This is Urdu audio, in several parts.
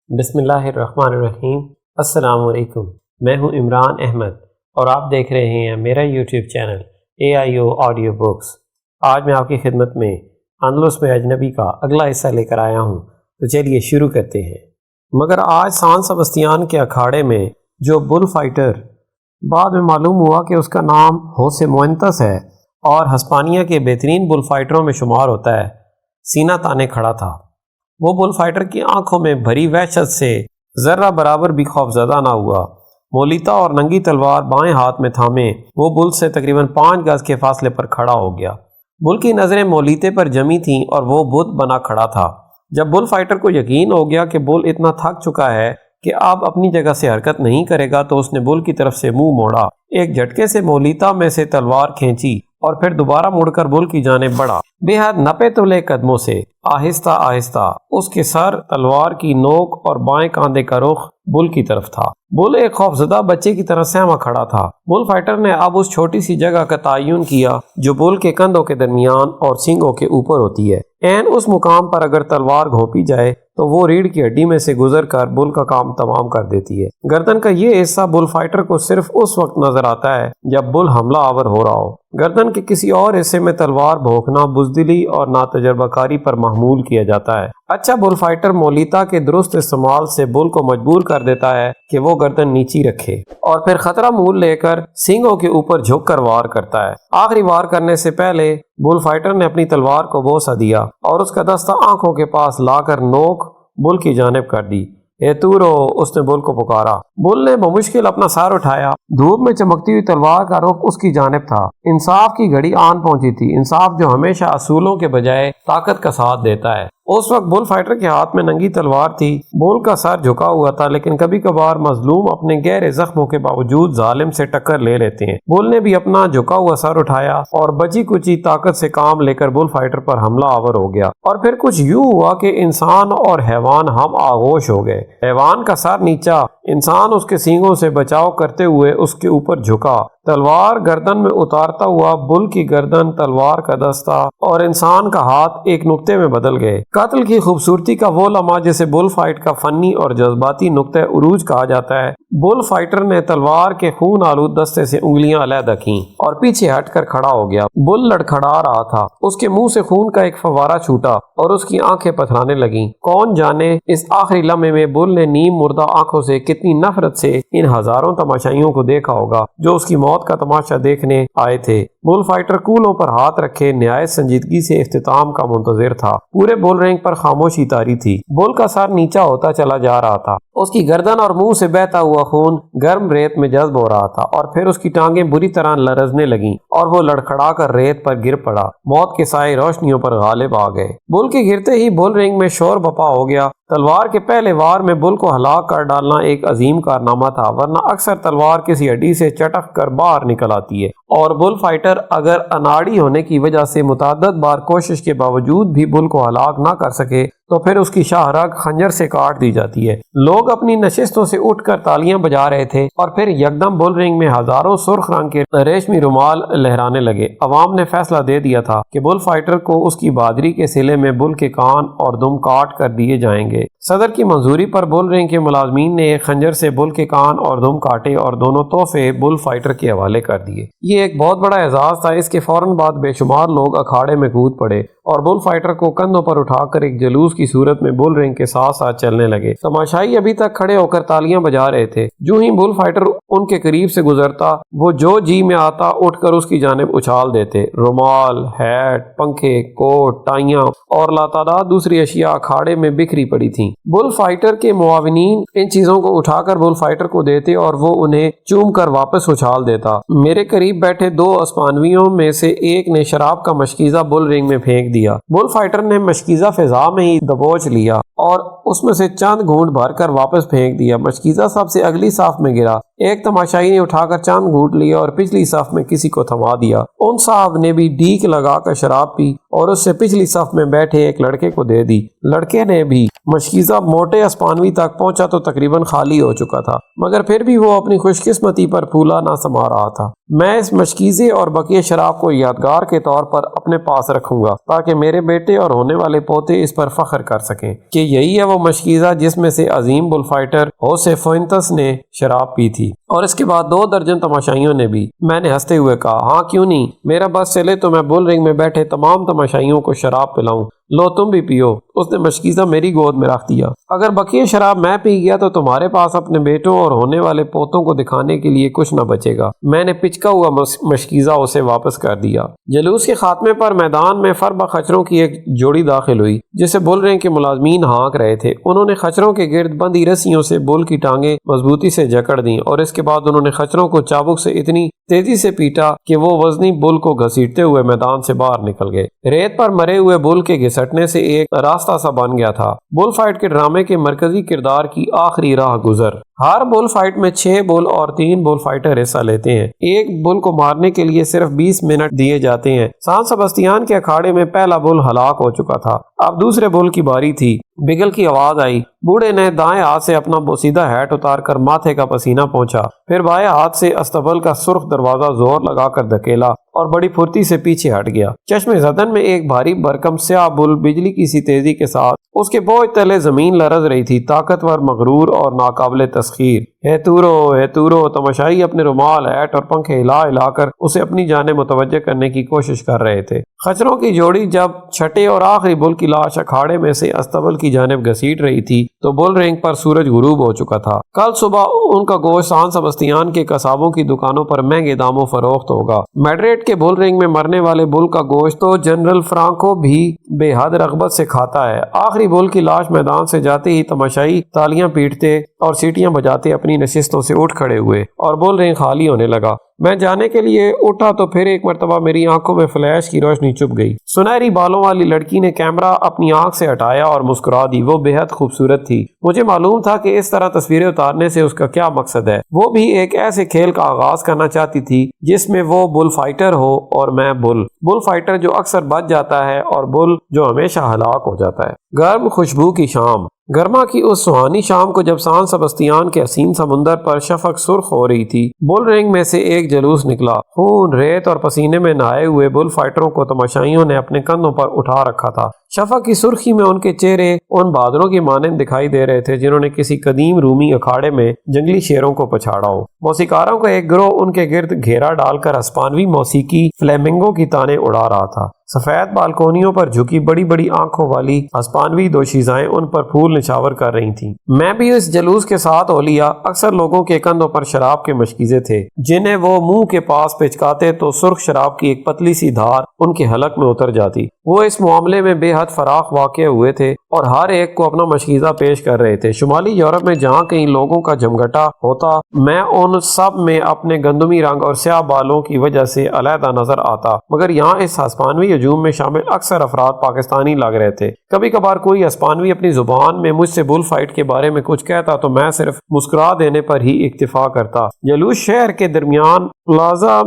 بسم اللہ الرحمن الرحیم۔ السلام علیکم، میں ہوں عمران احمد اور آپ دیکھ رہے ہیں میرا YouTube channel AIO audio books. آج میں آپ کی خدمت میں اندلس میں اجنبی کا اگلا حصہ لے کر آیا ہوں، تو چلیے شروع کرتے ہیں۔ مگر آج سان سبستیان کے اکھاڑے میں جو بل فائٹر، بعد میں معلوم ہوا کہ اس کا نام ہوسے مونتس ہے اور ہسپانیہ کے بہترین بل فائٹروں میں شمار ہوتا ہے، سینہ تانے کھڑا تھا۔ وہ بل فائٹر کی آنکھوں میں بھری وحشت سے ذرہ برابر بھی خوفزدہ نہ ہوا۔ مولیتا اور ننگی تلوار بائیں ہاتھ میں تھامے وہ بل سے تقریباً 5 گز کے فاصلے پر کھڑا ہو گیا۔ بل کی نظریں مولیتے پر جمی تھیں اور وہ بت بنا کھڑا تھا۔ جب بل فائٹر کو یقین ہو گیا کہ بل اتنا تھک چکا ہے کہ اب اپنی جگہ سے حرکت نہیں کرے گا، تو اس نے بل کی طرف سے منہ موڑا، ایک جھٹکے سے مولیتا میں سے تلوار کھینچی اور پھر دوبارہ مڑ کر بل کی جانب بڑھا۔ بے حد نپے تلے قدموں سے آہستہ آہستہ اس کے سر، تلوار کی نوک اور بائیں کاندھے کا رخ بل کی طرف تھا۔ بل ایک خوفزدہ بچے کی طرح سہما کھڑا تھا۔ بل فائٹر نے اب اس چھوٹی سی جگہ کا تعین کیا جو بل کے کندھوں کے درمیان اور سینگوں کے اوپر ہوتی ہے۔ عین اس مقام پر اگر تلوار گھونپی جائے تو وہ ریڑھ کی ہڈی میں سے گزر کر بل کا کام تمام کر دیتی ہے۔ گردن کا یہ حصہ بل فائٹر کو صرف اس وقت نظر آتا ہے جب بل حملہ آور ہو رہا ہو۔ گردن کے کسی اور حصے میں تلوار بھونکنا بزدلی اور ناتجربہ کاری پر محمول کیا جاتا ہے۔ اچھا بل فائٹر مولیتا کے درست استعمال سے بل کو مجبور کر دیتا ہے کہ وہ گردن نیچی رکھے اور پھر خطرہ مول لے کر سینگوں کے اوپر جھک کر وار کرتا ہے۔ آخری وار کرنے سے پہلے بل فائٹر نے اپنی تلوار کو بوسہ دیا اور اس کا دستہ آنکھوں کے پاس لا کر نوک بل کی جانب کر دی۔ اے تورو، اس نے بل کو پکارا۔ بل نے بمشکل اپنا سر اٹھایا۔ دھوپ میں چمکتی ہوئی تلوار کا رخ اس کی جانب تھا۔ انصاف کی گھڑی آن پہنچی تھی، انصاف جو ہمیشہ اصولوں کے بجائے طاقت کا ساتھ دیتا ہے۔ اس وقت بل فائٹر کے ہاتھ میں ننگی تلوار تھی۔ بل کا سر جھکا ہوا تھا، لیکن کبھی کبھار مظلوم اپنے گہرے زخموں کے باوجود ظالم سے ٹکر لے لیتے ہیں۔ بل نے بھی اپنا جھکا ہوا سر اٹھایا اور بچی کچی طاقت سے کام لے کر بل فائٹر پر حملہ آور ہو گیا۔ اور پھر کچھ یوں ہوا کہ انسان اور حیوان ہم آغوش ہو گئے۔ حیوان کا سر نیچا، انسان اس کے سینگوں سے بچاؤ کرتے ہوئے اس کے اوپر جھکا۔ تلوار گردن میں اتارتا ہوا بل کی گردن، تلوار کا دستہ اور انسان کا ہاتھ ایک نقطے میں بدل گئے۔ قتل کی خوبصورتی کا وہ لمحہ جسے بل فائٹ کا فنی اور جذباتی نقطہ عروج کہا جاتا ہے۔ بل فائٹر نے تلوار کے خون آلود دستے سے انگلیاں علیحدہ کیں اور پیچھے ہٹ کر کھڑا ہو گیا۔ بل لڑکھڑا رہا تھا، اس کے منہ سے خون کا ایک فوارہ چھوٹا اور اس کی آنکھیں پتھرانے لگیں۔ کون جانے اس آخری لمحے میں بل نے نیم مردہ آنکھوں سے کتنی نفرت سے ان ہزاروں تماشائیوں کو دیکھا ہوگا جو اس کی موت کا تماشا دیکھنے آئے تھے۔ بل فائٹر کولوں پر ہاتھ رکھے نہایت سنجیدگی سے اختتام کا منتظر تھا۔ پورے بل رنگ پر خاموشی طاری تھی۔ بل کا سر نیچا ہوتا چلا جا رہا تھا، اس کی گردن اور منہ سے بہتا ہوا خون گرم ریت میں جذب ہو رہا تھا اور پھر اس کی ٹانگیں بری طرح لرزنے لگیں اور وہ لڑکھڑا کر ریت پر گر پڑا۔ موت کے سائے روشنیوں پر غالب آ گئے۔ بل کے گرتے ہی بل رنگ میں شور بپا ہو گیا۔ تلوار کے پہلے وار میں بل کو ہلاک کر ڈالنا ایک عظیم کارنامہ تھا، ورنہ اکثر تلوار کسی ہڈی سے چٹک کر باہر نکل آتی ہے اور بل فائٹر اگر اناڑی ہونے کی وجہ سے متعدد بار کوشش کے باوجود بھی بل کو ہلاک نہ کر سکے تو پھر اس کی شاہ رگ خنجر سے کاٹ دی جاتی ہے۔ لوگ اپنی نشستوں سے اٹھ کر تالیاں بجا رہے تھے اور پھر یکدم بل رنگ میں ہزاروں سرخ رنگ کے ریشمی رومال لہرانے لگے۔ عوام نے فیصلہ دے دیا تھا کہ بل فائٹر کو اس کی بہادری کے صلے میں بل کے کان اور دم کاٹ کر دیے جائیں گے۔ صدر کی منظوری پر بل رنگ کے ملازمین نے ایک خنجر سے بل کے کان اور دم کاٹے اور دونوں تحفے بل فائٹر کے حوالے کر دیے۔ یہ ایک بہت بڑا اعزاز تھا۔ اس کے فوراً بعد بے شمار لوگ اکھاڑے میں کود پڑے اور بل فائٹر کو کندھوں پر اٹھا کر ایک جلوس کی صورت میں بل رنگ کے ساتھ ساتھ چلنے لگے۔ تماشائی ابھی تک کھڑے ہو کر تالیاں بجا رہے تھے۔ جو ہی بل فائٹر ان کے قریب سے گزرتا، وہ جو جی میں آتا اٹھ کر اس کی جانب اچھال دیتے۔ رومال، ہیٹ، پنکھے، کوٹ، ٹائیاں اور لاتعداد دوسری اشیاء اکھاڑے میں بکھری پڑی تھیں۔ بل فائٹر کے معاونین ان چیزوں کو اٹھا کر بل فائٹر کو دیتے اور وہ انہیں چوم کر واپس اچھال دیتا۔ میرے قریب بیٹھے 2 اسپانویوں میں سے ایک نے شراب کا مشکیزہ بل رنگ میں پھینک دیا۔ بل فائٹر نے مشکیزہ فضا میں ہی دبوچ لیا اور اس میں سے چند گھونٹ بھر کر واپس پھینک دیا۔ مشکیزہ سب سے اگلی صف میں گرا۔ ایک تماشائی نے اٹھا کر چند گھونٹ لیا اور پچھلی صف میں کسی کو تھما دیا۔ ان صاحب نے بھی ڈیک لگا کر شراب پی اور اس سے پچھلی صف میں بیٹھے ایک لڑکے کو دے دی۔ لڑکے نے بھی مشکیزہ موٹے اسپانوی تک پہنچا تو تقریباً خالی ہو چکا تھا، مگر پھر بھی وہ اپنی خوش قسمتی پر پھولا نہ سما رہا تھا۔ میں اس مشکیزے اور بقیہ شراب کو یادگار کے طور پر اپنے پاس رکھوں گا تاکہ میرے بیٹے اور ہونے والے پوتے اس پر فخر کر سکیں کہ یہی ہے وہ مشکیزہ جس میں سے عظیم بل فائٹر ہوسے فوئنتس نے شراب پی تھی۔ اور اس کے بعد 2 درجن تماشائیوں نے بھی۔ میں نے ہنستے ہوئے کہا، ہاں کیوں نہیں، میرا بس چلے تو میں بل رنگ میں بیٹھے تمام تماشائیوں کو شراب پلاؤں، لو تم بھی پیو۔ اس نے مشکیزہ میری گود میں رکھ دیا۔ اگر بقیہ شراب میں پی گیا تو تمہارے پاس اپنے بیٹوں اور ہونے والے پوتوں کو دکھانے کے لیے کچھ نہ بچے گا۔ میں نے پچکا ہوا مشکیزہ اسے واپس کر دیا۔ جلوس کے خاتمے پر میدان میں فربہ خچروں کی ایک جوڑی داخل ہوئی جسے بل رنگ کے ملازمین ہانک رہے تھے۔ انہوں نے خچروں کے گرد بندھی رسیوں سے بل کی ٹانگیں مضبوطی سے جکڑ دیں اور اس کے بعد انہوں نے خچروں کو چابک سے اتنی تیزی سے پیٹا کہ وہ وزنی بل کو گھسیٹتے ہوئے میدان سے باہر نکل گئے۔ ریت پر مرے ہوئے بل کے گھسٹنے سے ایک راستہ سا بن گیا تھا۔ بل فائٹ کے ڈرامے کے مرکزی کردار کی آخری راہ گزر۔ ہر بل فائٹ میں 6 بل اور 3 بل فائٹر حصہ لیتے ہیں۔ ایک بل کو مارنے کے لیے صرف 20 منٹ دیے جاتے ہیں۔ سان سبستیان کے اکھاڑے میں پہلا بل ہلاک ہو چکا تھا، اب دوسرے بل کی باری تھی۔ بگل کی آواز آئی۔ بوڑھے نے دائیں ہاتھ سے اپنا بوسیدہ ہیٹ اتار کر ماتھے کا پسینہ پہنچا، پھر بائیں ہاتھ سے استبل کا سرخ دروازہ زور لگا کر دھکیلا اور بڑی پھرتی سے پیچھے ہٹ گیا۔ چشم زدن میں ایک بھاری برکم سیاہ بل بجلی کی سی تیزی کے ساتھ اس کے بوجھ تلے زمین لرز رہی تھی، طاقتور، مغرور اور ناقابل تسخیر۔ ہے تورو تماشائی اپنے رومال، ہیٹ اور پنکھے ہلا ہلا کر اسے اپنی جانب متوجہ کرنے کی کوشش کر رہے تھے۔ خچروں کی جوڑی جب چھٹے اور آخری بل کی لاش اکھاڑے میں سے استبل کی جانب گھسیٹ رہی تھی تو بل رنگ پر سورج غروب ہو چکا تھا۔ کل صبح ان کا گوشت سان سبستیان کے قصابوں کی دکانوں پر مہنگے داموں فروخت ہوگا۔ میڈریڈ کے بل رنگ میں مرنے والے بل کا گوشت تو جنرل فرانکو بھی بے حد رغبت سے کھاتا ہے۔ آخری بل کی لاش میدان سے جاتے ہی تماشائی تالیاں پیٹتے اور سیٹیاں بجاتے اپنی نشستوں سے اٹھ کھڑے ہوئے اور بل رنگ خالی ہونے لگا۔ میں جانے کے لیے اٹھا تو پھر ایک مرتبہ میری آنکھوں میں فلیش کی روشنی چپ گئی۔ سنہری بالوں والی لڑکی نے کیمرہ اپنی آنکھ سے ہٹایا اور مسکرا دی۔ وہ بے حد خوبصورت تھی۔ مجھے معلوم تھا کہ اس طرح تصویریں اتارنے سے اس کا کیا مقصد ہے۔ وہ بھی ایک ایسے کھیل کا آغاز کرنا چاہتی تھی جس میں وہ بل فائٹر ہو اور میں بل فائٹر جو اکثر بچ جاتا ہے اور بل جو ہمیشہ ہلاک ہو جاتا ہے۔ گرم خوشبو کی شام۔ گرما کی اس سہانی شام کو جب سان سبستیان کے حسین سمندر پر شفق سرخ ہو رہی تھی، بل رنگ میں سے ایک جلوس نکلا۔ خون، ریت اور پسینے میں نہائے ہوئے بل فائٹروں کو تماشائیوں نے اپنے کندھوں پر اٹھا رکھا تھا۔ شفق کی سرخی میں ان کے چہرے ان بہادروں کی مانند دکھائی دے رہے تھے جنہوں نے کسی قدیم رومی اکھاڑے میں جنگلی شیروں کو پچھاڑا ہو۔ موسیقاروں کا ایک گروہ ان کے گرد گھیرا ڈال کر ہسپانوی موسیقی فلیمنگو کی تانیں اڑا رہا تھا۔ سفید بالکونیوں پر جھکی بڑی بڑی آنکھوں والی ہسپانوی دوشیزائیں ان پر پھول نچھاور کر رہی تھیں۔ میں بھی اس جلوس کے ساتھ ہو لیا۔ اکثر لوگوں کے کندھوں پر شراب کے مشکیزے تھے جنہیں وہ منہ کے پاس پچکاتے تو سرخ شراب کی ایک پتلی سی دھار ان کے حلق میں اتر جاتی۔ وہ اس معاملے میں بے حد فراخ واقع ہوئے تھے اور ہر ایک کو اپنا مشکیزہ پیش کر رہے تھے۔ شمالی یورپ میں جہاں کئی لوگوں کا جمگٹا ہوتا، میں ان سب میں اپنے گندمی رنگ اور سیاہ بالوں کی وجہ سے علیحدہ نظر آتا، مگر یہاں اس ہسپانوی ہجوم میں شامل اکثر افراد پاکستانی لگ رہے تھے۔ کبھی کبھار کوئی ہسپانوی اپنی زبان میں مجھ سے بل فائٹ کے بارے میں کچھ کہتا تو میں صرف مسکرا دینے پر ہی اکتفا کرتا۔ جلوس شہر کے درمیان پلازا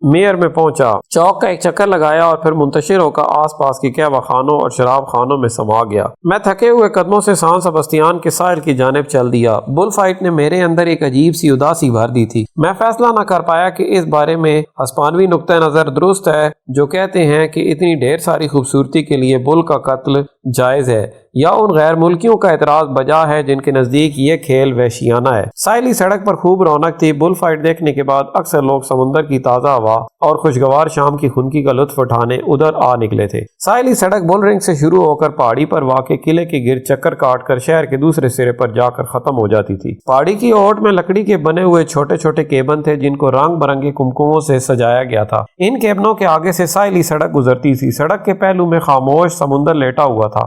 میئر میں پہنچا، چوک کا ایک چکر لگایا اور پھر منتشر ہو کر آس پاس کی قہوہ خانوں اور شراب خانوں میں سما گیا۔ میں تھکے ہوئے قدموں سے سان سبستیان کے ساحل کی جانب چل دیا۔ بل فائٹ نے میرے اندر ایک عجیب سی اداسی بھر دی تھی۔ میں فیصلہ نہ کر پایا کہ اس بارے میں ہسپانوی نقطہ نظر درست ہے جو کہتے ہیں کہ اتنی ڈھیر ساری خوبصورتی کے لیے بل کا قتل جائز ہے، یا ان غیر ملکیوں کا اعتراض بجا ہے جن کے نزدیک یہ کھیل وحشیانہ ہے۔ ساحلی سڑک پر خوب رونق تھی۔ بل فائٹ دیکھنے کے بعد اکثر لوگ سمندر کی تازہ ہوا اور خوشگوار شام کی خنکی کا لطف اٹھانے ادھر آ نکلے تھے۔ ساحلی سڑک بل رنگ سے شروع ہو کر پہاڑی پر واقع قلعے کے گرد چکر کاٹ کر شہر کے دوسرے سرے پر جا کر ختم ہو جاتی تھی۔ پہاڑی کی اوٹ میں لکڑی کے بنے ہوئے چھوٹے چھوٹے کیبن تھے جن کو رنگ برنگے کمکموں سے سجایا گیا تھا۔ ان کیبنوں کے آگے سے ساحلی سڑک گزرتی تھی۔ سڑک کے پہلو میں خاموش سمندر لیٹا ہوا تھا۔